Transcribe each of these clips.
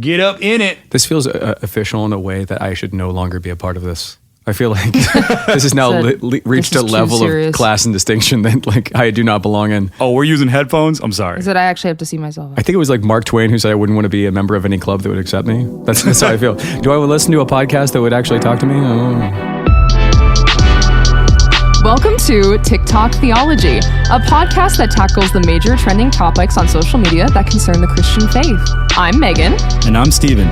Get up in it. This feels official in a way that I should no longer be a part of this. I feel like this has now reached a level of class and distinction that like I do not belong in. Oh, we're using headphones? I'm sorry. Is that I actually have to see myself? I think it was like Mark Twain who said I wouldn't want to be a member of any club that would accept me. That's how I feel. Do I listen to a podcast that would actually talk to me? Welcome to TikTok Theology, a podcast that tackles the major trending topics on social media that concern the Christian faith. I'm Megan. And I'm Steven.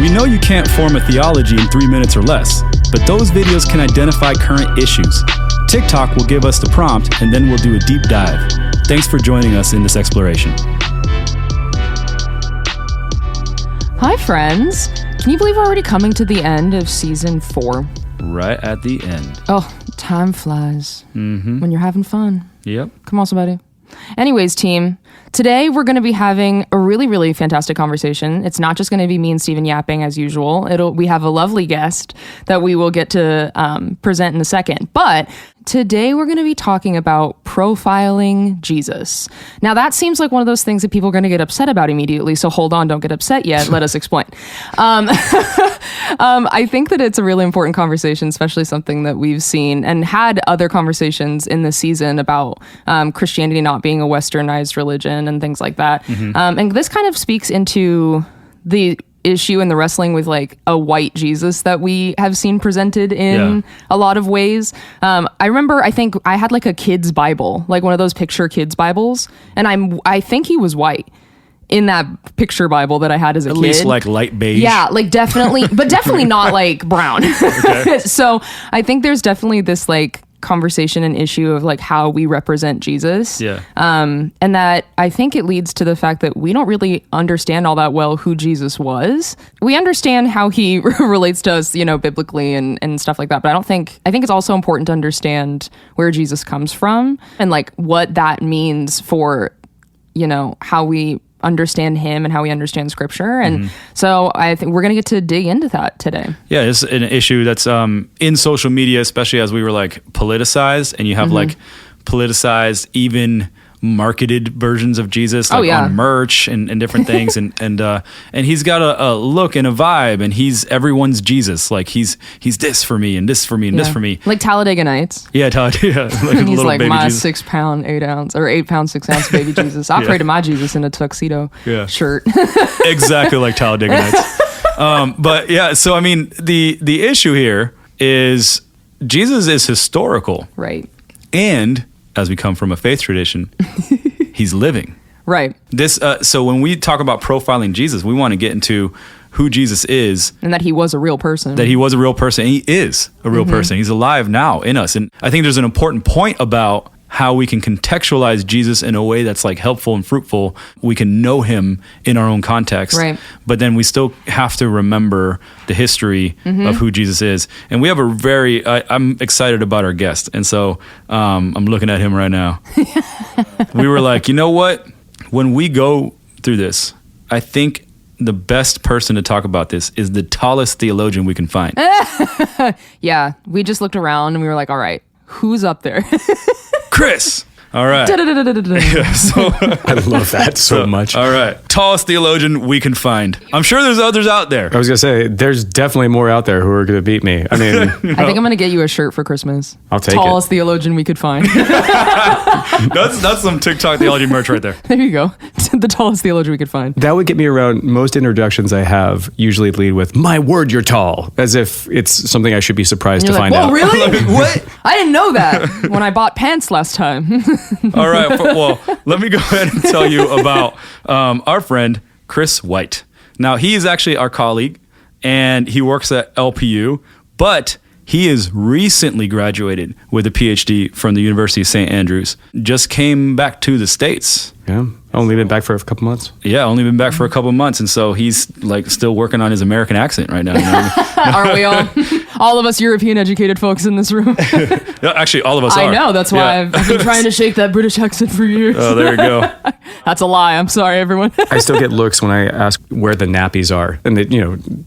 We know you can't form a theology in 3 minutes or less, but those videos can identify current issues. TikTok will give us the prompt, and then we'll do a deep dive. Thanks for joining us in this exploration. Hi, friends. Can you believe we're already coming to the end of season 4? Right at the end. Oh, time flies when you're having fun. Yep. Come on, somebody. Anyways, team, today we're going to be having a really, really fantastic conversation. It's not just going to be me and Steven yapping as usual. We have a lovely guest that we will get to present in a second. But today we're going to be talking about profiling Jesus. Now, that seems like one of those things that people are going to get upset about immediately. So hold on, don't get upset yet. Let us explain. I think that it's a really important conversation, especially something that we've seen and had other conversations in this season about Christianity not being a westernized religion and things like that. And this kind of speaks into the issue and the wrestling with like a white Jesus that we have seen presented in a lot of ways. I think I had like a kid's Bible, like one of those picture kids Bibles, and I think he was white in that picture Bible that I had as a kid. At least like light beige. Yeah, like definitely, but definitely not like brown. Okay. So I think there's definitely this like conversation and issue of like how we represent Jesus. Yeah. And that I think it leads to the fact that we don't really understand all that well who Jesus was. We understand how he relates to us, biblically and stuff like that. But I think it's also important to understand where Jesus comes from and like what that means for, how we understand him and how we understand scripture. And so I think we're going to get to dig into that today. Yeah, it's an issue that's in social media, especially as we were like politicized, and you have like politicized, even marketed versions of Jesus, like on merch and different things. and he's got a look and a vibe, and he's everyone's Jesus. Like he's this for me and this for me and this for me. Like Talladega Nights. Yeah, Talladega. Like and he's like my Jesus. 6 pound, 8 ounce, or 8 pound, 6 ounce baby Jesus. I pray to my Jesus in a tuxedo shirt. Exactly like Talladega Nights. But yeah, so I mean, the issue here is Jesus is historical. Right. And as we come from a faith tradition, he's living. Right. So when we talk about profiling Jesus, we want to get into who Jesus is. And that he was a real person. That he was a real person. And he is a real person. He's alive now in us. And I think there's an important point about how we can contextualize Jesus in a way that's like helpful and fruitful. We can know him in our own context. Right. But then we still have to remember the history of who Jesus is. And we have I'm excited about our guest. And so I'm looking at him right now. We were like, you know what? When we go through this, I think the best person to talk about this is the tallest theologian we can find. Yeah. We just looked around and we were like, all right, who's up there? Chris. All right. Yeah, so I love that so much. All right. Tallest theologian we can find. I'm sure there's others out there. I was going to say, there's definitely more out there who are going to beat me. I mean, I think I'm going to get you a shirt for Christmas. I'll take Tallest theologian we could find. That's some TikTok theology merch right there. There you go. The tallest theologian we could find. That would get me around. Most introductions I have usually lead with, my word, you're tall, as if it's something I should be surprised to find out. Oh, really? What? I didn't know that when I bought pants last time. All right. Well, let me go ahead and tell you about our friend, Chris Whyte. Now, he is actually our colleague, and he works at LPU, but he is recently graduated with a PhD from the University of St. Andrews. Just came back to the States. Yeah. Only been back for a couple months. Yeah, only been back for a couple months. And so he's like still working on his American accent right now. Aren't we all? All of us European educated folks in this room. Yeah, actually, all of us are. I know. That's why I've been trying to shake that British accent for years. Oh, there you go. That's a lie. I'm sorry, everyone. I still get looks when I ask where the nappies are. And they,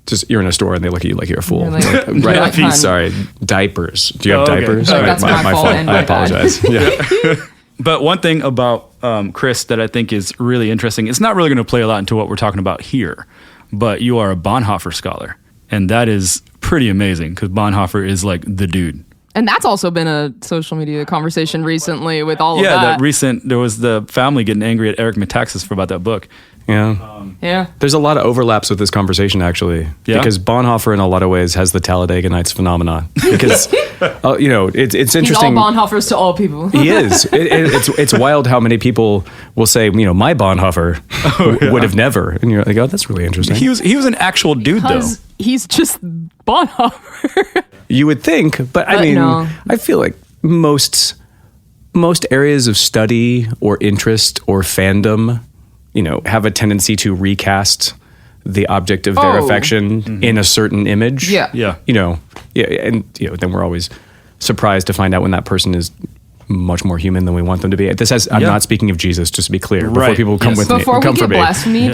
just you're in a store and they look at you like you're a fool. Right. Sorry. Diapers. Do you have diapers? Okay. That's my fault. I apologize. Yeah. But one thing about Chris that I think is really interesting, it's not really going to play a lot into what we're talking about here. but you are a Bonhoeffer scholar. And that is pretty amazing because Bonhoeffer is like the dude. And that's also been a social media conversation recently with all of that. Yeah, there was the family getting angry at Eric Metaxas for about that book. Yeah. Yeah. There's a lot of overlaps with this conversation, actually. Yeah? Because Bonhoeffer, in a lot of ways, has the Talladega Nights phenomenon. Because, it's interesting. He's all Bonhoeffers to all people. He is. It's wild how many people will say, my Bonhoeffer would have never. And you're like, oh, that's really interesting. He was an actual dude, because though. He's just Bonhoeffer. You would think, but I mean, no. I feel like most areas of study or interest or fandom, have a tendency to recast the object of their affection in a certain image. Yeah. Yeah. And then we're always surprised to find out when that person is much more human than we want them to be. I'm not speaking of Jesus, just to be clear, before people come with me. Before we get me. blasphemy,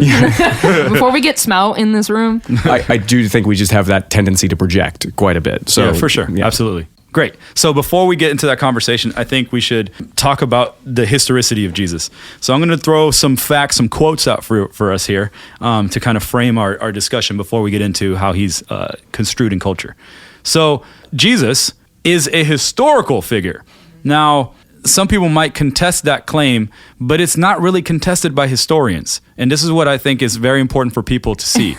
before we get smout in this room. I do think we just have that tendency to project quite a bit. So yeah, for sure. Yeah. Absolutely. Great. So before we get into that conversation, I think we should talk about the historicity of Jesus. So I'm going to throw some facts, some quotes out for us here to kind of frame our discussion before we get into how he's construed in culture. So Jesus is a historical figure. Now, some people might contest that claim, but it's not really contested by historians. And this is what I think is very important for people to see.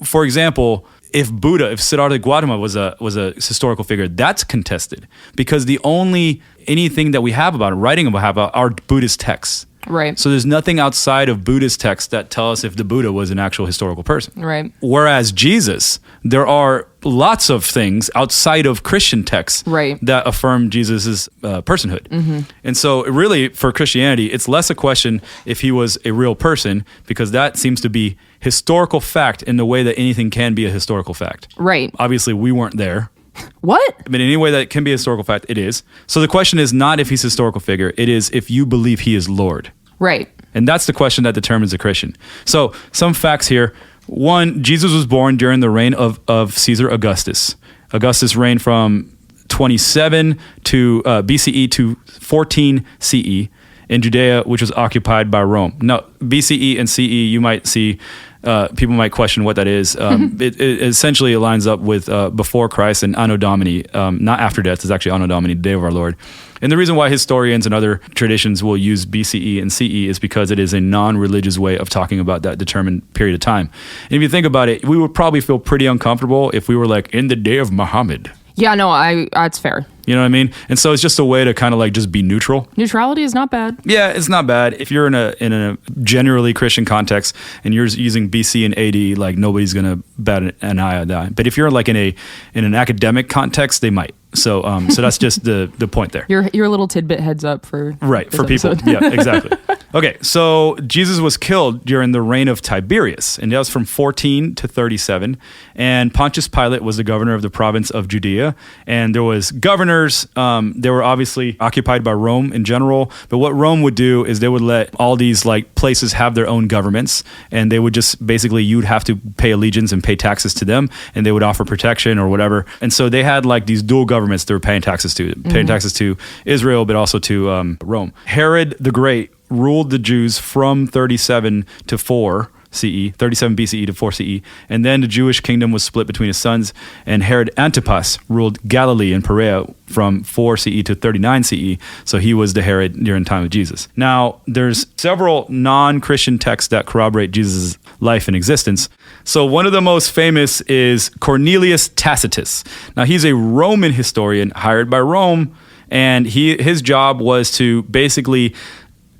For example, if Siddhartha Gautama was a historical figure, that's contested because the only anything that we have about it, writing about are Buddhist texts. Right. So there's nothing outside of Buddhist texts that tell us if the Buddha was an actual historical person. Right. Whereas Jesus, there are lots of things outside of Christian texts that affirm Jesus's personhood. Mm-hmm. And so really for Christianity, it's less a question if he was a real person, because that seems to be historical fact in the way that anything can be a historical fact. Right. Obviously, we weren't there. What? But in any way that can be a historical fact, it is. So the question is not if he's a historical figure, it is if you believe he is Lord. Right. And that's the question that determines a Christian. So some facts here. One, Jesus was born during the reign of Caesar Augustus. Augustus reigned from 27 to BCE to 14 CE in Judea, which was occupied by Rome. Now, BCE and CE, you might see, people might question what that is. It essentially lines up with before Christ and Anno Domini, not after death. It's actually Anno Domini, the day of our Lord. And the reason why historians and other traditions will use BCE and CE is because it is a non-religious way of talking about that determined period of time. And if you think about it, we would probably feel pretty uncomfortable if we were like in the day of Muhammad. Yeah, no, that's fair. You know what I mean? And so it's just a way to kind of like just be neutral. Neutrality is not bad. Yeah, it's not bad. If you're in a generally Christian context and you're using BC and AD, like nobody's gonna bat an eye at that. But if you're like in an academic context, they might. So that's just the point there. Your little tidbit heads up for for people. Yeah, exactly. Okay, so Jesus was killed during the reign of Tiberius, and that was from 14 to 37. And Pontius Pilate was the governor of the province of Judea, and there was governors. They were obviously occupied by Rome in general, but what Rome would do is they would let all these like places have their own governments, and they would just basically you'd have to pay allegiance and pay taxes to them, and they would offer protection or whatever. And so they had like these dual governments they were paying taxes to Israel, but also to Rome. Herod the Great ruled the Jews from 37 to 4 CE, 37 BCE to 4 CE, and then the Jewish kingdom was split between his sons, and Herod Antipas ruled Galilee and Perea from 4 CE to 39 CE, so he was the Herod during the time of Jesus. Now, there's several non-Christian texts that corroborate Jesus' life and existence. So one of the most famous is Cornelius Tacitus. Now, he's a Roman historian hired by Rome, and his job was to basically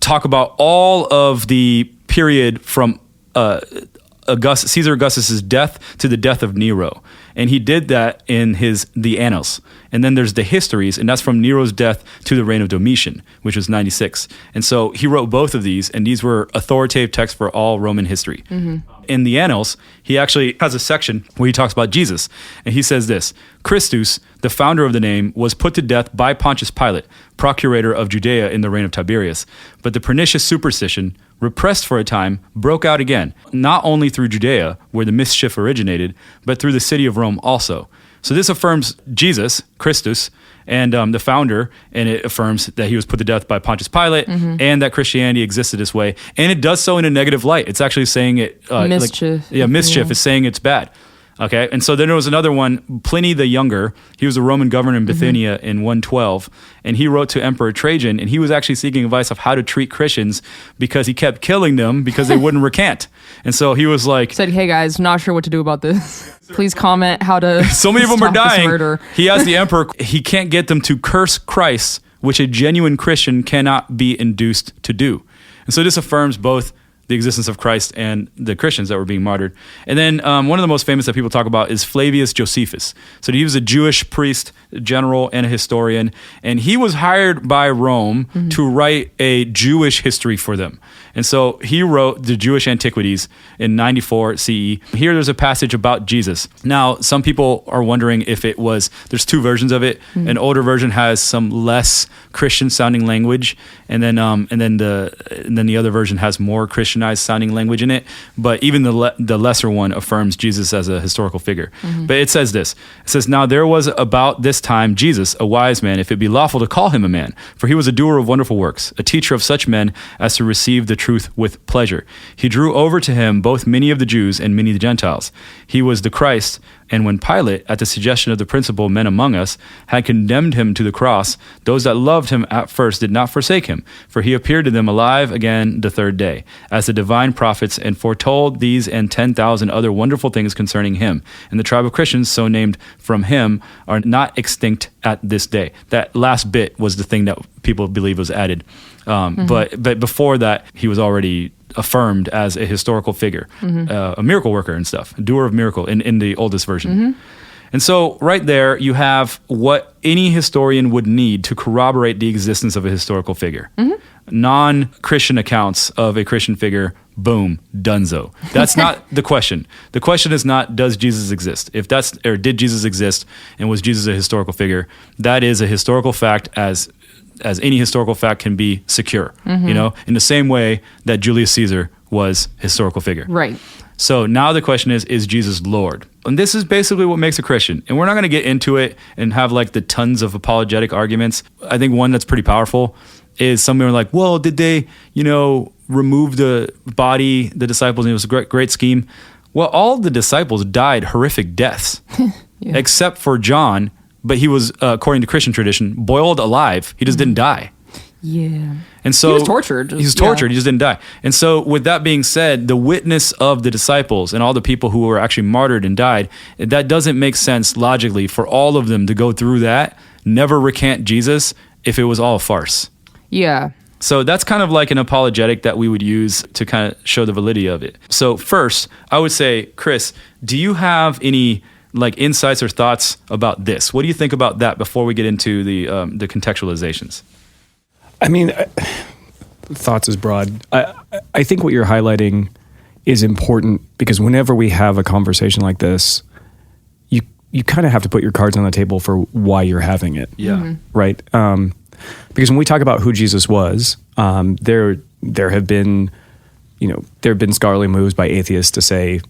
talk about all of the period from Caesar Augustus's death to the death of Nero. And he did that in the Annals. And then there's the Histories, and that's from Nero's death to the reign of Domitian, which was 96. And so he wrote both of these, and these were authoritative texts for all Roman history. Mm-hmm. In the Annals, he actually has a section where he talks about Jesus. And he says this: Christus, the founder of the name, was put to death by Pontius Pilate, procurator of Judea in the reign of Tiberius. But the pernicious superstition, repressed for a time, broke out again, not only through Judea, where the mischief originated, but through the city of Rome also. So this affirms Jesus, Christus, and the founder, and it affirms that he was put to death by Pontius Pilate, and that Christianity existed this way. And it does so in a negative light. It's actually saying it... mischief. Mischief is saying it's bad. Okay, and so then there was another one, Pliny the Younger. He was a Roman governor in Bithynia in 112, and he wrote to Emperor Trajan, and he was actually seeking advice of how to treat Christians because he kept killing them because they wouldn't recant. And so he was like... Said, hey guys, not sure what to do about this. Please comment how to so many of them are stop this dying. murder. He asked the emperor, he can't get them to curse Christ, which a genuine Christian cannot be induced to do. And so this affirms both the existence of Christ and the Christians that were being martyred. And then one of the most famous that people talk about is Flavius Josephus. So he was a Jewish priest, general, and a historian, and he was hired by Rome to write a Jewish history for them. And so he wrote the Jewish Antiquities in 94 CE. Here there's a passage about Jesus. Now, some people are wondering if it was, there's two versions of it. An older version has some less Christian sounding language, and then the other version has more Christianized sounding language in it. But even the lesser one affirms Jesus as a historical figure. But it says this. It says, now there was about this time Jesus, a wise man, if it be lawful to call him a man, for he was a doer of wonderful works, a teacher of such men as to receive the truth with pleasure. He drew over to him both many of the Jews and many of the Gentiles. He was the Christ, and when Pilate, at the suggestion of the principal men among us, had condemned him to the cross, those that loved him at first did not forsake him, for he appeared to them alive again the third day, as the divine prophets, and foretold these and 10,000 other wonderful things concerning him. And the tribe of Christians, so named from him, are not extinct at this day. That last bit was the thing that people believe was added. But before that, he was already affirmed as a historical figure, a miracle worker and stuff, a doer of miracle in the oldest version. And so right there, you have what any historian would need to corroborate the existence of a historical figure. Non-Christian accounts of a Christian figure, boom, donezo. That's not the question. The question is not, does Jesus exist? If that's, or did Jesus exist, and was Jesus a historical figure? That is a historical fact as any historical fact can be secure, you know, in the same way that Julius Caesar was a historical figure. Right. So now the question is Jesus Lord? And this is basically what makes a Christian. And we're not going to get into it and have like the tons of apologetic arguments. I think one that's pretty powerful is somebody like, well, did they, you know, remove the body, the disciples, and it was a great scheme? Well, all the disciples died horrific deaths, except for John. But he was, according to Christian tradition, boiled alive. He just didn't die. Yeah. And so he was tortured. He was tortured. He just didn't die. And so with that being said, the witness of the disciples and all the people who were actually martyred and died, that doesn't make sense logically for all of them to go through that, never recant Jesus if it was all a farce. Yeah. So that's kind of like an apologetic that we would use to kind of show the validity of it. So first, I would say, Chris, do you have any like insights or thoughts about this? What do you think about that before we get into the contextualizations? I mean, thoughts is broad. I think what you're highlighting is important because whenever we have a conversation like this, you kind of have to put your cards on the table for why you're having it. Yeah. Right. Because when we talk about who Jesus was, there have been scholarly moves by atheists to say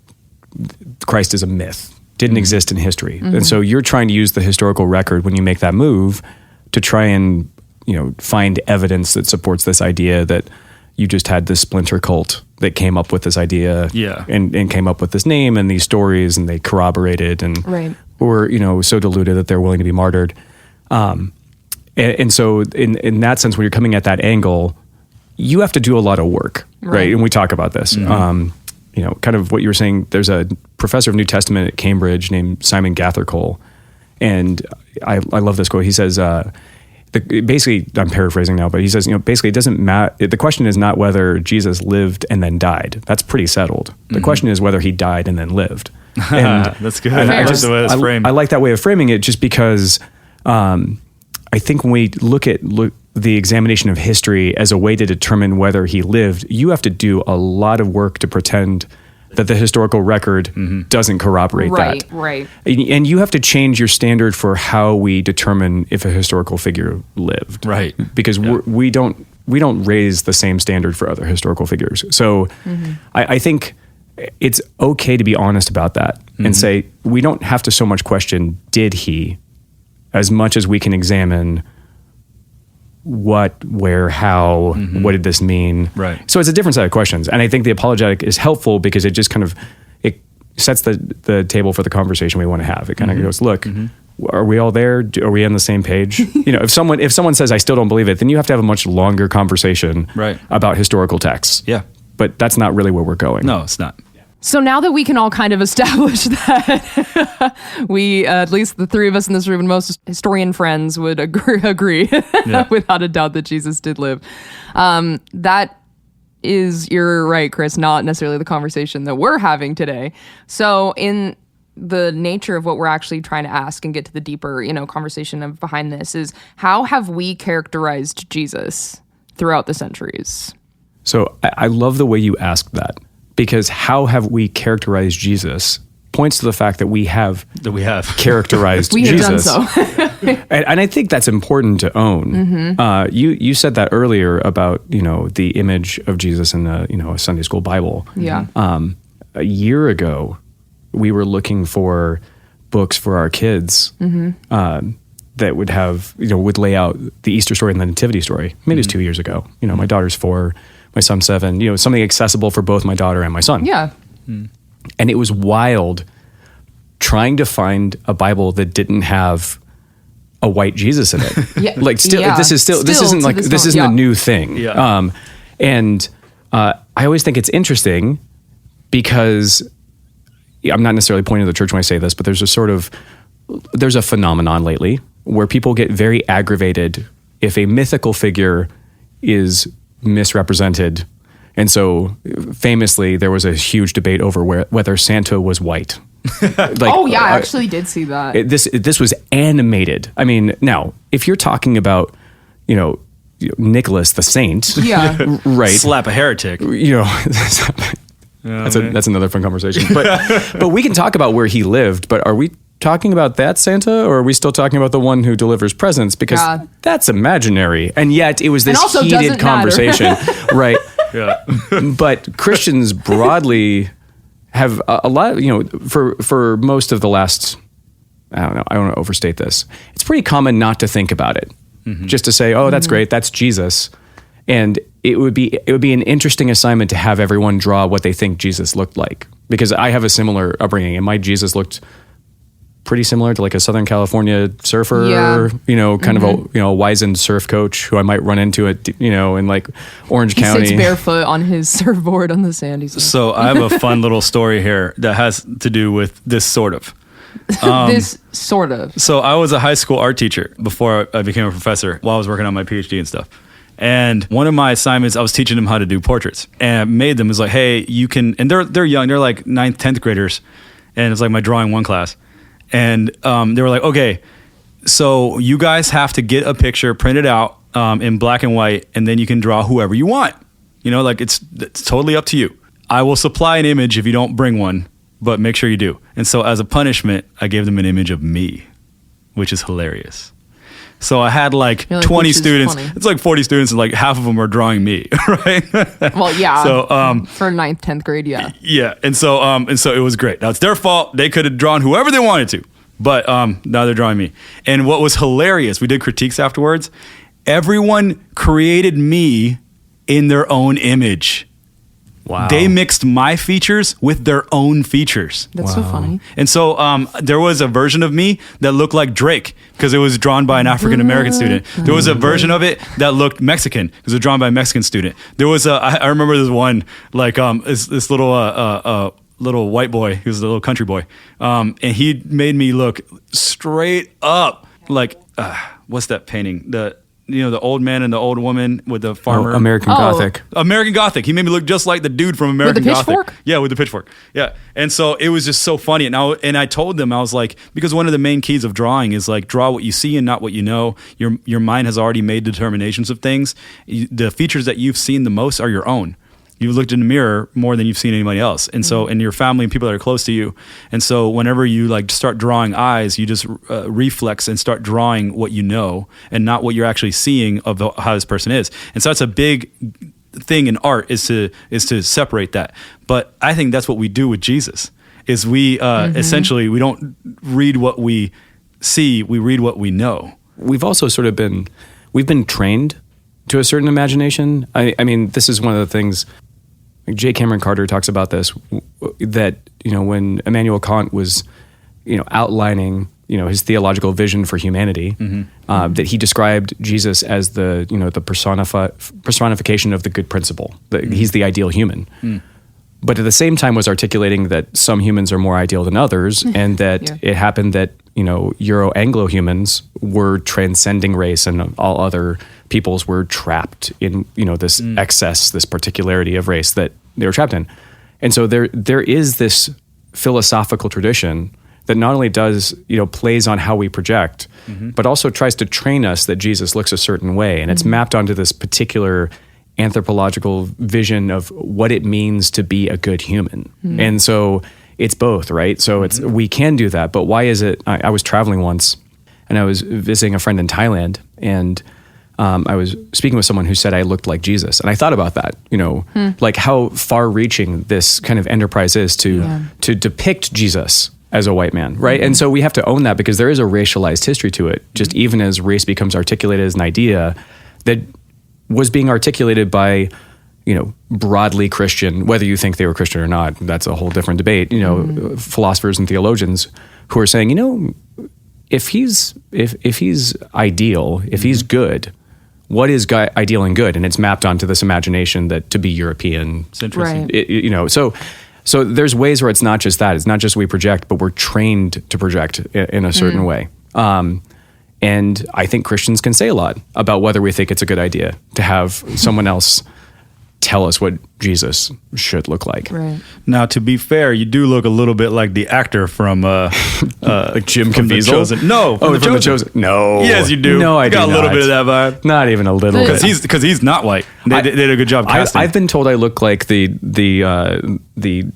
Christ is a myth, didn't exist in history. And so you're trying to use the historical record when you make that move to try and, find evidence that supports this idea that you just had this splinter cult that came up with this idea and came up with this name and these stories, and they corroborated and were, so deluded that they're willing to be martyred. And so in that sense, when you're coming at that angle, you have to do a lot of work, right? And we talk about this. Kind of what you were saying, there's a professor of New Testament at Cambridge named Simon Gathercole, and I love this quote. He says, basically, I'm paraphrasing now, but he says, basically it doesn't matter. The question is not whether Jesus lived and then died. That's pretty settled. The question is whether he died and then lived. And that's good. I like the way that's framed. I like that way of framing it just because I think when we look at the examination of history as a way to determine whether he lived, you have to do a lot of work to pretend that the historical record doesn't corroborate that. Right. And you have to change your standard for how we determine if a historical figure lived. Right. Because we don't raise the same standard for other historical figures. So I think it's okay to be honest about that. and say, we don't have to so much question, did he, as much as we can examine what, where, how, what did this mean? Right. So it's a different set of questions. And I think the apologetic is helpful because it just kind of, it sets the table for the conversation we want to have. It kind of goes, look, are we all there? Are we on the same page? If someone says, I still don't believe it, then you have to have a much longer conversation about historical texts. Yeah. But that's not really where we're going. No, it's not. So now that we can all kind of establish that we, at least the three of us in this room and most historian friends would agree without a doubt that Jesus did live. That is, you're right, Chris, not necessarily the conversation that we're having today. So in the nature of what we're actually trying to ask and get to the deeper, conversation of behind this is, how have we characterized Jesus throughout the centuries? So I love the way you asked that, because how have we characterized Jesus points to the fact that we have characterized we Jesus. have done so. and I think that's important to own. You said that earlier about, the image of Jesus in a Sunday school Bible. Yeah. A year ago, we were looking for books for our kids that would have, would lay out the Easter story and the Nativity story. Maybe it was 2 years ago. My daughter's 4, my son's 7. Something accessible for both my daughter and my son. Yeah. And it was wild trying to find a Bible that didn't have a white Jesus in it. This isn't a new thing. Yeah. I always think it's interesting because I'm not necessarily pointing to the church when I say this, but there's a phenomenon lately where people get very aggravated if a mythical figure is misrepresented. And so famously, there was a huge debate over whether Santa was white. I actually did see that. This was animated. I mean, now, if you're talking about, Nicholas the Saint, right? Slap a heretic. That's another fun conversation. But we can talk about where he lived, but are we talking about that Santa, or are we still talking about the one who delivers presents? Because that's imaginary. And yet it was this heated conversation. Right. Yeah. But Christians broadly have a lot, for most of the last, I don't want to overstate this. It's pretty common not to think about it. Just to say, oh, that's great. That's Jesus. And it would be an interesting assignment to have everyone draw what they think Jesus looked like, because I have a similar upbringing, and my Jesus looked pretty similar to like a Southern California surfer, kind of a wizened surf coach who I might run into at, in like Orange County. He sits barefoot on his surfboard on the sand. So I have a fun little story here that has to do with this sort of. So I was a high school art teacher before I became a professor while I was working on my PhD and stuff. And one of my assignments, I was teaching them how to do portraits, and I made them, it was like, hey, you can, and they're young, they're like 9th, 10th graders. And it's like my drawing 1 class. And they were like, okay, so you guys have to get a picture printed out in black and white, and then you can draw whoever you want. It's totally up to you. I will supply an image if you don't bring one, but make sure you do. And so as a punishment, I gave them an image of me, which is hilarious. So I had like 20 students. It's like 40 students, and like half of them are drawing me, right? Well, yeah. So for 9th, 10th grade, yeah. Yeah, and so it was great. Now it's their fault. They could have drawn whoever they wanted to, but now they're drawing me. And what was hilarious, we did critiques afterwards. Everyone created me in their own image. Wow. They mixed my features with their own features. That's so funny. And so there was a version of me that looked like Drake because it was drawn by an African-American student. There was a version of it that looked Mexican because it was drawn by a Mexican student. There was I remember this one, like this little white boy, he was a little country boy. And he made me look straight up like, what's that painting? The old man and the old woman with the farmer. American Gothic. American Gothic. He made me look just like the dude from American Gothic. With the pitchfork? Yeah, with the pitchfork. Yeah. And so it was just so funny. And I told them, I was like, because one of the main keys of drawing is like draw what you see and not what you know. Your mind has already made determinations of things. The features that you've seen the most are your own. You've looked in the mirror more than you've seen anybody else. And so, and your family and people that are close to you. And so whenever you like start drawing eyes, you just reflex and start drawing what you know and not what you're actually seeing of how this person is. And so that's a big thing in art is to separate that. But I think that's what we do with Jesus. is we essentially we don't read what we see, we read what we know. We've also sort of we've been trained to a certain imagination. I mean, this is one of the things, like J. Cameron Carter talks about this, that, when Immanuel Kant was, outlining, his theological vision for humanity, that he described Jesus as the personification of the good principle, that he's the ideal human. But at the same time was articulating that some humans are more ideal than others, and that it happened that, Euro-Anglo humans were transcending race and all other peoples were trapped in, this excess, this particularity of race that they were trapped in. And so there is this philosophical tradition that not only does, plays on how we project, but also tries to train us that Jesus looks a certain way. And it's mapped onto this particular anthropological vision of what it means to be a good human. And so it's both, right? So we can do that, but why is it? I was traveling once and I was visiting a friend in Thailand, and I was speaking with someone who said I looked like Jesus. And I thought about that, like how far reaching this kind of enterprise is to depict Jesus as a white man, right? And so we have to own that, because there is a racialized history to it, just even as race becomes articulated as an idea that was being articulated by, broadly Christian, whether you think they were Christian or not, that's a whole different debate, philosophers and theologians who are saying, if he's ideal, if he's good, what is ideal and good? And it's mapped onto this imagination that to be European. It's interesting. Right. So there's ways where it's not just that. It's not just we project, but we're trained to project in a certain way. And I think Christians can say a lot about whether we think it's a good idea to have someone else tell us what Jesus should look like. Right. Now, to be fair, you do look a little bit like the actor from like Jim Caviezel? Chosen. No, from The Chosen. No. Yes, you do. No, I do got a little not. bit of that vibe. Not even a little bit. Because he's not white. They did a good job casting. I've been told I look like the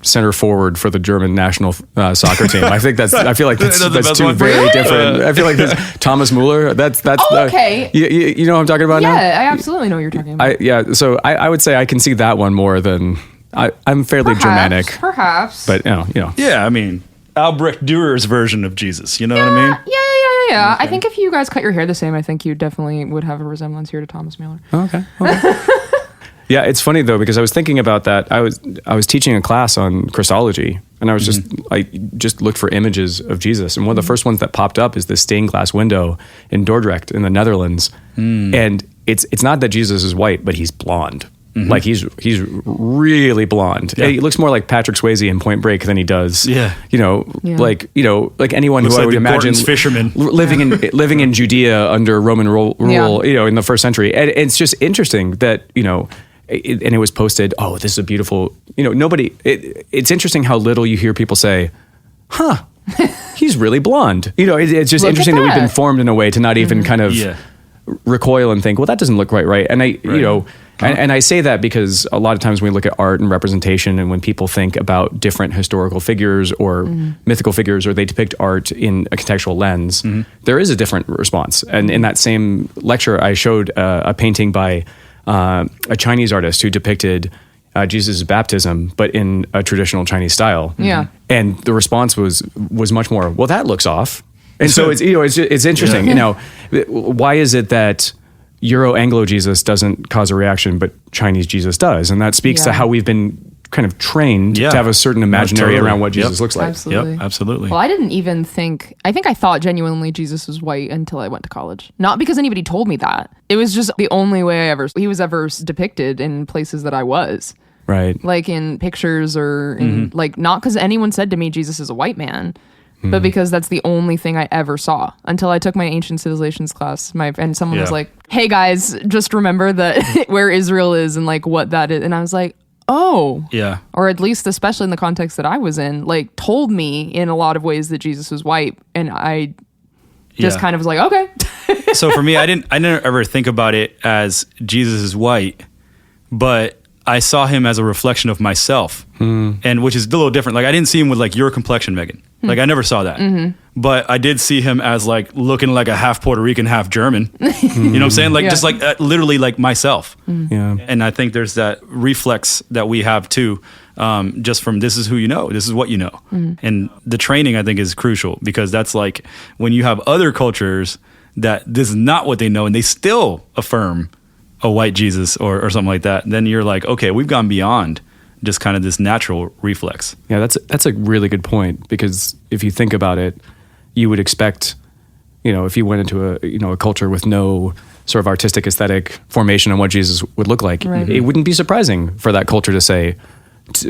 center forward for the German national soccer team. I think I feel like that's two very different. I feel like this Thomas Muller. That's okay. You know what I'm talking about now? Yeah, I absolutely know what you're talking about. So I would say I can see that one more than I'm fairly Germanic. Perhaps. But Yeah, I mean, Albrecht Dürer's version of Jesus. You know what I mean? Yeah. Okay. I think if you guys cut your hair the same, I think you definitely would have a resemblance here to Thomas Muller. Okay. Yeah, it's funny though, because I was thinking about that. I was teaching a class on Christology, and I was I just looked for images of Jesus, and one of the first ones that popped up is this stained glass window in Dordrecht in the Netherlands, and it's not that Jesus is white, but he's blonde. Like he's really blonde. Yeah. He looks more like Patrick Swayze in Point Break than he does. Yeah. Like anyone looks who like I would imagine fisherman living in Judea under Roman rule, in the first century. And it's just interesting that and it was posted. Oh, this is a beautiful. It's interesting how little you hear people say, "Huh, he's really blonde." It's just interesting that we've been formed in a way to not even kind of recoil and think, well, that doesn't look quite right. And and I say that because a lot of times when we look at art and representation, and when people think about different historical figures or mythical figures, or they depict art in a contextual lens, there is a different response. And in that same lecture, I showed a painting by a Chinese artist who depicted Jesus' baptism, but in a traditional Chinese style. Yeah. And the response was much more, well, that looks off. And so it's interesting. Why is it that Euro-Anglo Jesus doesn't cause a reaction, but Chinese Jesus does? And that speaks to how we've been kind of trained to have a certain imaginary around what Jesus looks like. Absolutely. Yep, absolutely. Well, I didn't even think I thought genuinely Jesus was white until I went to college. Not because anybody told me that. It was just the only way he was ever depicted in places that I was. Right. Like in pictures or in, not because anyone said to me Jesus is a white man, but because that's the only thing I ever saw until I took my ancient civilizations class. And someone was like, "Hey guys, just remember that where Israel is and like what that is." And I was like, "Oh, yeah." Or at least, especially in the context that I was in, like told me in a lot of ways that Jesus was white, and I just kind of was like, "Okay." So for me, I didn't ever think about it as Jesus is white, but I saw him as a reflection of myself, and which is a little different. Like I didn't see him with like your complexion, Megan. Like I never saw that, but I did see him as like looking like a half Puerto Rican, half German. You know what I'm saying? Like just like literally like myself. Yeah. And I think there's that reflex that we have too, just from this is who you know, this is what you know. And the training, I think, is crucial, because that's like when you have other cultures that this is not what they know and they still affirm a white Jesus or something like that, then you're like, okay, we've gone beyond just kind of this natural reflex. Yeah, that's a really good point, because if you think about it, you would expect, if you went into a culture with no sort of artistic aesthetic formation on what Jesus would look like, it wouldn't be surprising for that culture to say,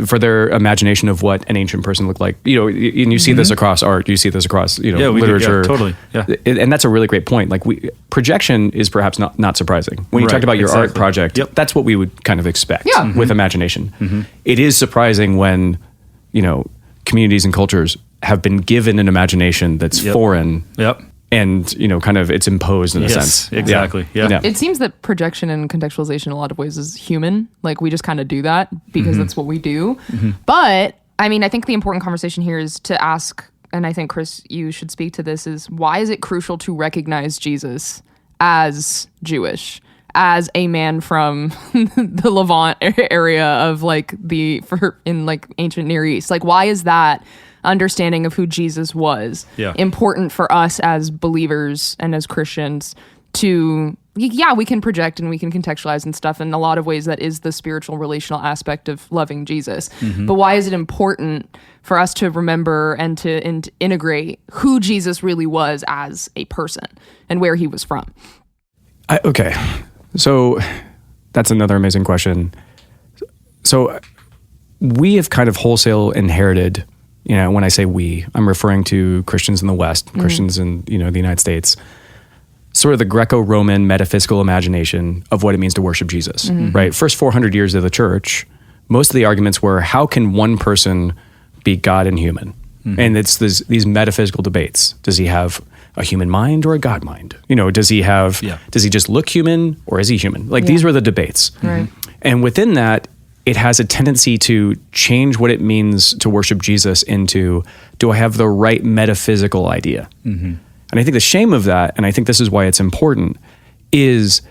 for their imagination of what an ancient person looked like, and you see this across art, you see this across, literature. Totally. Yeah. And that's a really great point. Like projection is perhaps not surprising. When you talked about your art project, that's what we would kind of expect with imagination. It is surprising when, communities and cultures have been given an imagination that's foreign. And, kind of it's imposed in a sense. Exactly. Yeah. It seems that projection and contextualization in a lot of ways is human. Like we just kind of do that because that's what we do. But I mean, I think the important conversation here is to ask, and I think Chris, you should speak to this, is why is it crucial to recognize Jesus as Jewish, as a man from the Levant area of in ancient Near East? Like, why is that understanding of who Jesus was important for us as believers and as Christians to, we can project and we can contextualize and stuff. In a lot of ways, that is the spiritual relational aspect of loving Jesus. But why is it important for us to remember and to integrate who Jesus really was as a person and where he was from? Okay. So that's another amazing question. So we have kind of wholesale inherited, when I say we, I'm referring to Christians in the West, Christians in, the United States, sort of the Greco-Roman metaphysical imagination of what it means to worship Jesus, right? First 400 years of the church, most of the arguments were, how can one person be God and human? And it's these metaphysical debates. Does he have a human mind or a God mind? Does he just look human or is he human? These were the debates. Right. And within that, it has a tendency to change what it means to worship Jesus into, do I have the right metaphysical idea? And I think the shame of that, and I think this is why it's important, is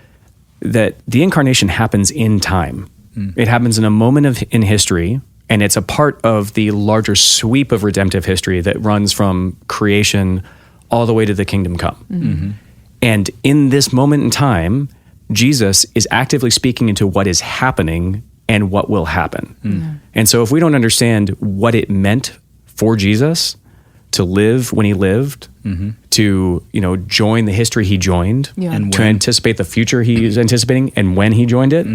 that the incarnation happens in time. It happens in a moment in history, and it's a part of the larger sweep of redemptive history that runs from creation all the way to the kingdom come. And in this moment in time, Jesus is actively speaking into what is happening and what will happen. And so if we don't understand what it meant for Jesus to live when he lived, to, join the history he joined, and to anticipate the future he is anticipating and when he joined it,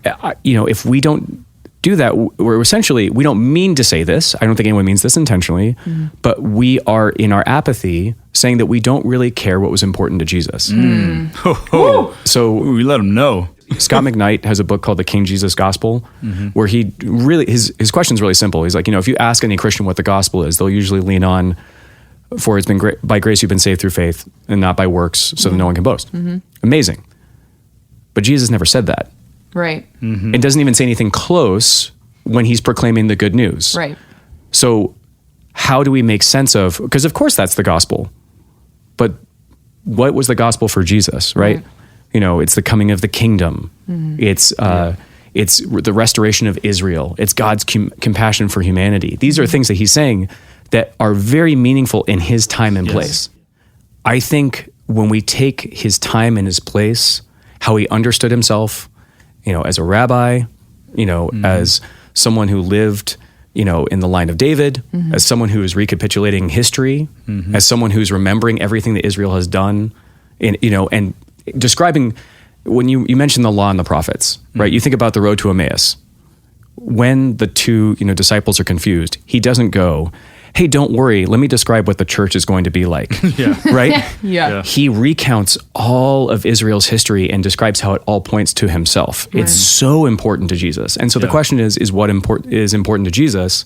if we don't do that, we don't mean to say this. I don't think anyone means this intentionally, but we are in our apathy saying that we don't really care what was important to Jesus. So we let him know. Scot McKnight has a book called The King Jesus Gospel, where he really, his question's really simple. He's like, if you ask any Christian what the gospel is, they'll usually lean on, for it's been by grace you've been saved through faith and not by works, so that no one can boast. Amazing. But Jesus never said that. Right. It doesn't even say anything close when he's proclaiming the good news. Right. So how do we make sense of, because of course that's the gospel, but what was the gospel for Jesus, right? It's the coming of the kingdom. It's the restoration of Israel. It's God's compassion for humanity. These are things that he's saying that are very meaningful in his time and place. I think when we take his time and his place, how he understood himself, as a rabbi, as someone who lived, in the line of David, as someone who is recapitulating history, as someone who's remembering everything that Israel has done, and describing, when you mentioned the law and the prophets, right? You think about the road to Emmaus. When the two, disciples are confused, he doesn't go, hey, don't worry, let me describe what the church is going to be like. Right? He recounts all of Israel's history and describes how it all points to himself. It's so important to Jesus. And so the question is what is important to Jesus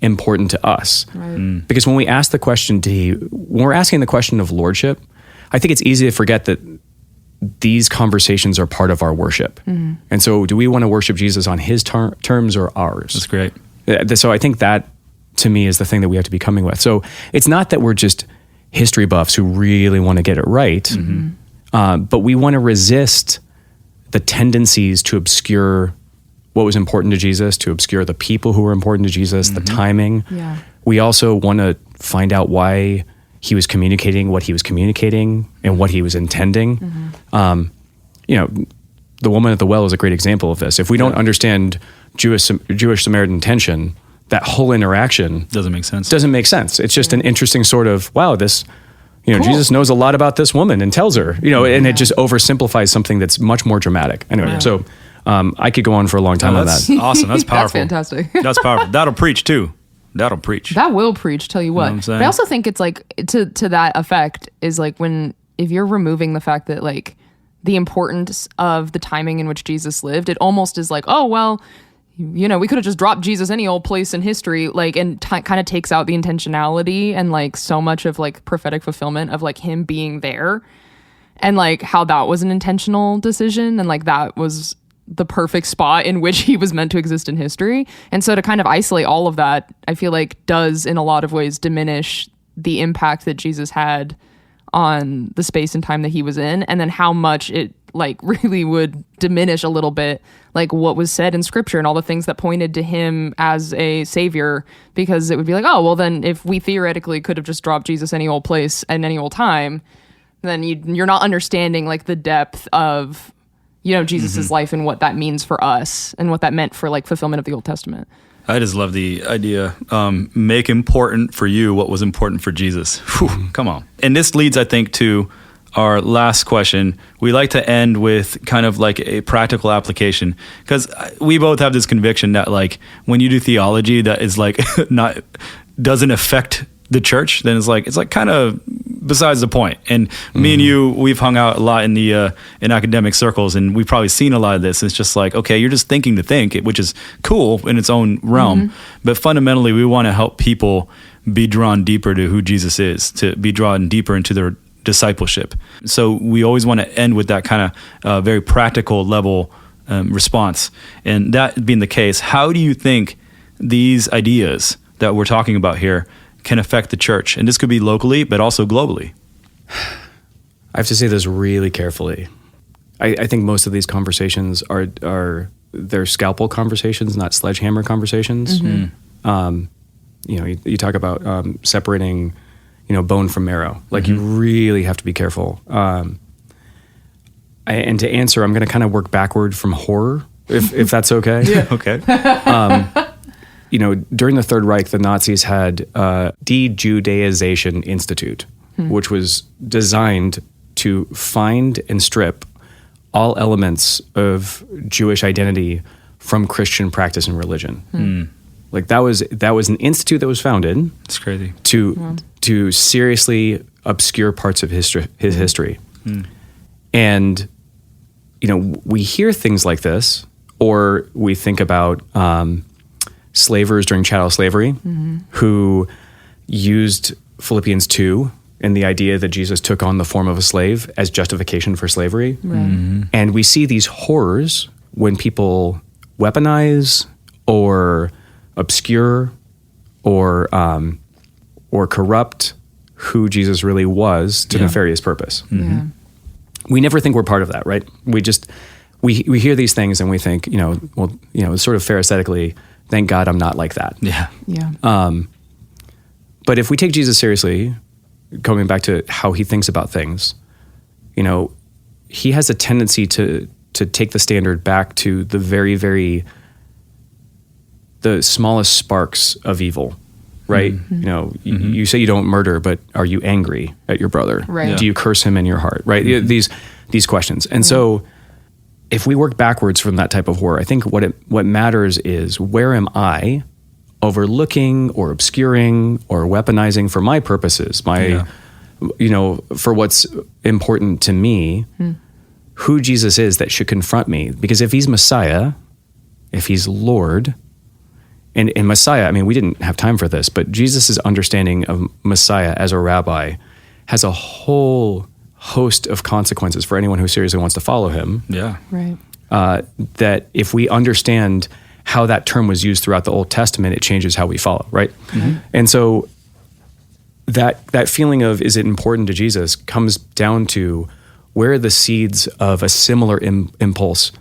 important to us? Because when we ask the question, when we're asking the question of lordship, I think it's easy to forget that these conversations are part of our worship. And so do we want to worship Jesus on his terms or ours? That's great. So I think that, to me, is the thing that we have to be coming with. So it's not that we're just history buffs who really want to get it right, but we want to resist the tendencies to obscure what was important to Jesus, to obscure the people who were important to Jesus, the timing. Yeah. We also want to find out why he was communicating what he was communicating and what he was intending. The woman at the well is a great example of this. If we don't understand Jewish Samaritan tension, that whole interaction Doesn't make sense. doesn't make sense. It's just an interesting sort of, wow, this, Cool. Jesus knows a lot about this woman and tells her, and it just oversimplifies something that's much more dramatic. Anyway, so I could go on for a long time on That's that. awesome. That's powerful. That's fantastic. That's powerful. That'll preach too. That'll preach. That will preach, tell you what. know what I'm saying? But I also think it's like to that effect is like if you're removing the fact that like the importance of the timing in which Jesus lived, it almost is like, oh, well, we could have just dropped Jesus any old place in history, like, and kind of takes out the intentionality and like so much of like prophetic fulfillment of like him being there and like how that was an intentional decision and like that was the perfect spot in which he was meant to exist in history. And so to kind of isolate all of that, I feel like does in a lot of ways diminish the impact that Jesus had on the space and time that he was in, and then how much it like really would diminish a little bit like what was said in scripture and all the things that pointed to him as a savior, because it would be like, oh, well then if we theoretically could have just dropped Jesus any old place and any old time, then you're not understanding like the depth of Jesus's life and what that means for us and what that meant for like fulfillment of the Old Testament. I just love the idea. Make important for you what was important for Jesus. Whew, come on. And this leads, I think, to our last question. We like to end with kind of like a practical application, because we both have this conviction that like when you do theology that is like doesn't affect the church, then it's like kind of besides the point. And me and you, we've hung out a lot in the in academic circles, and we've probably seen a lot of this. It's just like, okay, you're just thinking to think, which is cool in its own realm, but fundamentally we want to help people be drawn deeper to who Jesus is, to be drawn deeper into their discipleship. So we always want to end with that kind of very practical level response. And that being the case, how do you think these ideas that we're talking about here can affect the church? And this could be locally, but also globally. I have to say this really carefully. I think most of these conversations are they're scalpel conversations, not sledgehammer conversations. You talk about separating, bone from marrow. Like you really have to be careful. And to answer, I'm going to kind of work backward from horror, if that's okay. Yeah. Okay. During the Third Reich, the Nazis had De-Judaization Institute, which was designed to find and strip all elements of Jewish identity from Christian practice and religion. Like that was an institute that was founded. It's crazy. To seriously obscure parts of his history. And we hear things like this, or we think about slavers during chattel slavery who used Philippians 2 and the idea that Jesus took on the form of a slave as justification for slavery. Right. And we see these horrors when people weaponize or obscure or corrupt who Jesus really was to nefarious purpose. We never think we're part of that, right? We hear these things and we think, sort of pharisaitically, thank God I'm not like that. Yeah. But if we take Jesus seriously, coming back to how he thinks about things, he has a tendency to take the standard back to the very, very, the smallest sparks of evil, right? You say you don't murder, but are you angry at your brother? Right. Yeah. Do you curse him in your heart? Right? These questions. And so if we work backwards from that type of horror, I think what matters is, where am I overlooking or obscuring or weaponizing for my purposes, for what's important to me, who Jesus is that should confront me? Because if he's Messiah, if he's Lord, and Messiah, we didn't have time for this, but Jesus' understanding of Messiah as a rabbi has a whole host of consequences for anyone who seriously wants to follow him. Yeah. Right. That if we understand how that term was used throughout the Old Testament, it changes how we follow, right? And so that feeling of, is it important to Jesus, comes down to where are the seeds of a similar impulse,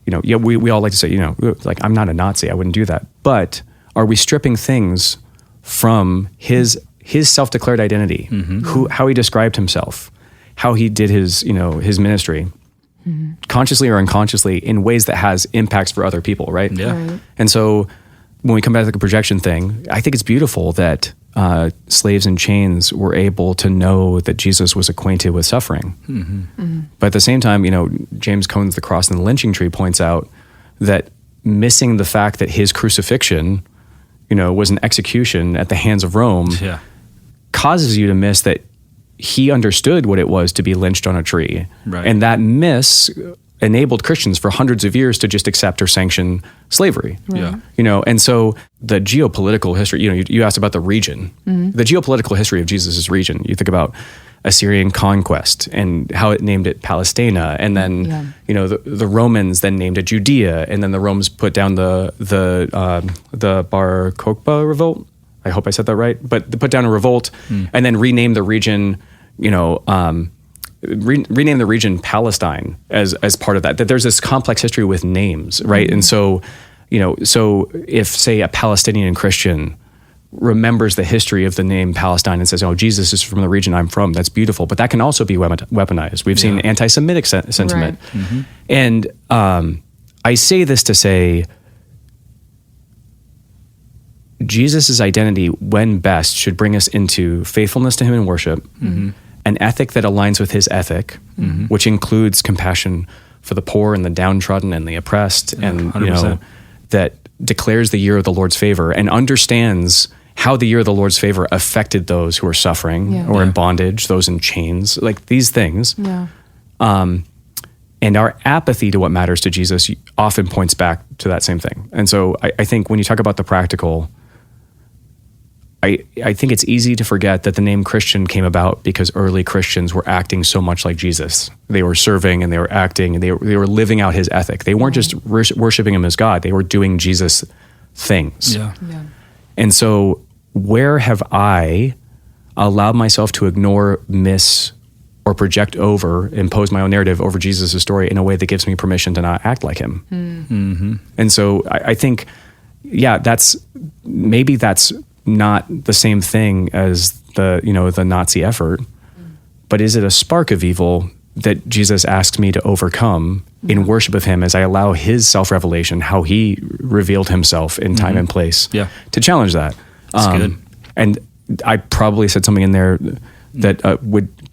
we all like to say, like, I'm not a Nazi, I wouldn't do that. But are we stripping things from his self-declared identity, how he described himself, how he did his ministry, consciously or unconsciously, in ways that has impacts for other people, right? Yeah. Right. And so when we come back to the projection thing, I think it's beautiful that slaves in chains were able to know that Jesus was acquainted with suffering. But at the same time, James Cone's The Cross and the Lynching Tree points out that missing the fact that his crucifixion, was an execution at the hands of Rome, causes you to miss that he understood what it was to be lynched on a tree. Right. And that miss enabled Christians for hundreds of years to just accept or sanction slavery. Yeah. And so the geopolitical history, you asked about the region. The geopolitical history of Jesus' region, you think about Assyrian conquest and how it named it Palestina, and then the Romans then named it Judea, and then the Romans put down the Bar Kokhba revolt. I hope I said that right, but they put down a revolt and then renamed the region, rename the region Palestine as part of that. That there's this complex history with names, right? And so, so if, say, a Palestinian Christian remembers the history of the name Palestine and says, "Oh, Jesus is from the region I'm from," that's beautiful. But that can also be weaponized. We've seen anti-Semitic sentiment, Right. and I say this to say, Jesus' identity, when best, should bring us into faithfulness to him in worship, an ethic that aligns with his ethic, which includes compassion for the poor and the downtrodden and the oppressed, and 100%. that declares the year of the Lord's favor and understands how the year of the Lord's favor affected those who are suffering or in bondage, those in chains, like these things. Yeah. And our apathy to what matters to Jesus often points back to that same thing. And so I think when you talk about the practical, I think it's easy to forget that the name Christian came about because early Christians were acting so much like Jesus. They were serving and they were acting and they were living out his ethic. They weren't just worshiping him as God. They were doing Jesus things. Yeah. And so where have I allowed myself to ignore, miss, or project over, impose my own narrative over Jesus' story in a way that gives me permission to not act like him? And so I think, that's not the same thing as the Nazi effort, but is it a spark of evil that Jesus asks me to overcome in worship of him as I allow his self-revelation, how he revealed himself in time and place, to challenge that? That's good. And I probably said something in there that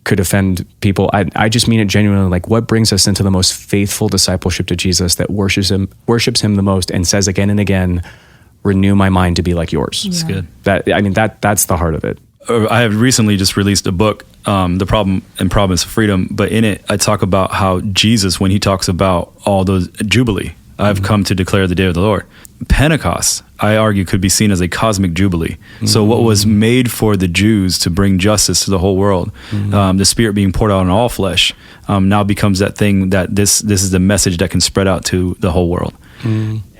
could offend people. I just mean it genuinely. Like, what brings us into the most faithful discipleship to Jesus that worships him the most and says again and again, "Renew my mind to be like yours." That's good. That's the heart of it. I have recently just released a book, The Problem and Promise of Freedom, but in it I talk about how Jesus, when he talks about all those Jubilee, I've come to declare the day of the Lord. Pentecost, I argue, could be seen as a cosmic Jubilee. So what was made for the Jews to bring justice to the whole world, the Spirit being poured out on all flesh, now becomes that thing that this is the message that can spread out to the whole world.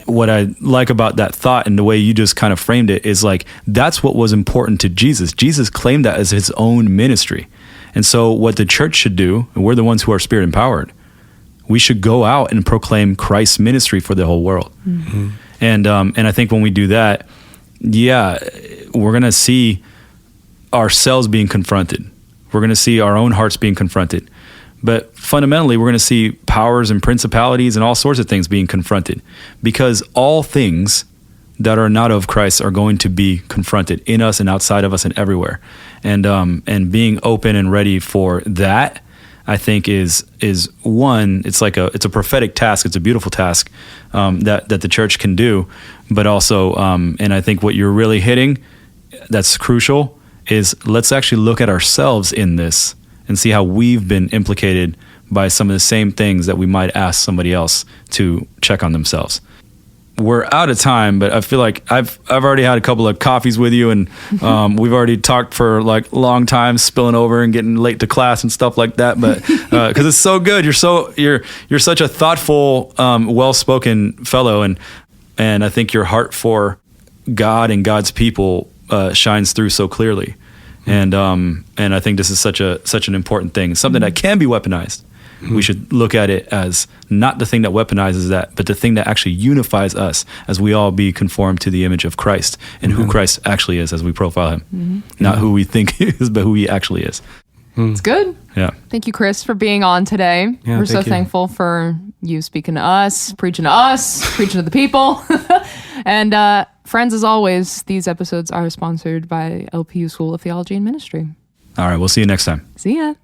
What I like about that thought and the way you just kind of framed it is like, that's what was important to Jesus. Jesus claimed that as his own ministry. And so what the church should do, and we're the ones who are Spirit empowered, we should go out and proclaim Christ's ministry for the whole world. And I think when we do that, we're going to see ourselves being confronted. We're going to see our own hearts being confronted. But fundamentally, we're going to see powers and principalities and all sorts of things being confronted, because all things that are not of Christ are going to be confronted in us and outside of us and everywhere. And being open and ready for that, I think is one. It's a prophetic task. It's a beautiful task that the church can do. But also, and I think what you're really hitting, that's crucial, is let's actually look at ourselves in this and see how we've been implicated by some of the same things that we might ask somebody else to check on themselves. We're out of time, but I feel like I've already had a couple of coffees with you, and we've already talked for like a long time, spilling over and getting late to class and stuff like that. But because it's so good, you're such a thoughtful, well-spoken fellow, and I think your heart for God and God's people shines through so clearly. And I think this is such an important thing, something that can be weaponized. We should look at it as not the thing that weaponizes that, but the thing that actually unifies us as we all be conformed to the image of Christ and who Christ actually is as we profile him. Not who we think he is, but who he actually is. It's good. Yeah. Thank you, Chris, for being on today. Yeah, We're so thank you. thankful for you speaking to us, preaching to the people. And friends, as always, these episodes are sponsored by LPU School of Theology and Ministry. All right. We'll see you next time. See ya.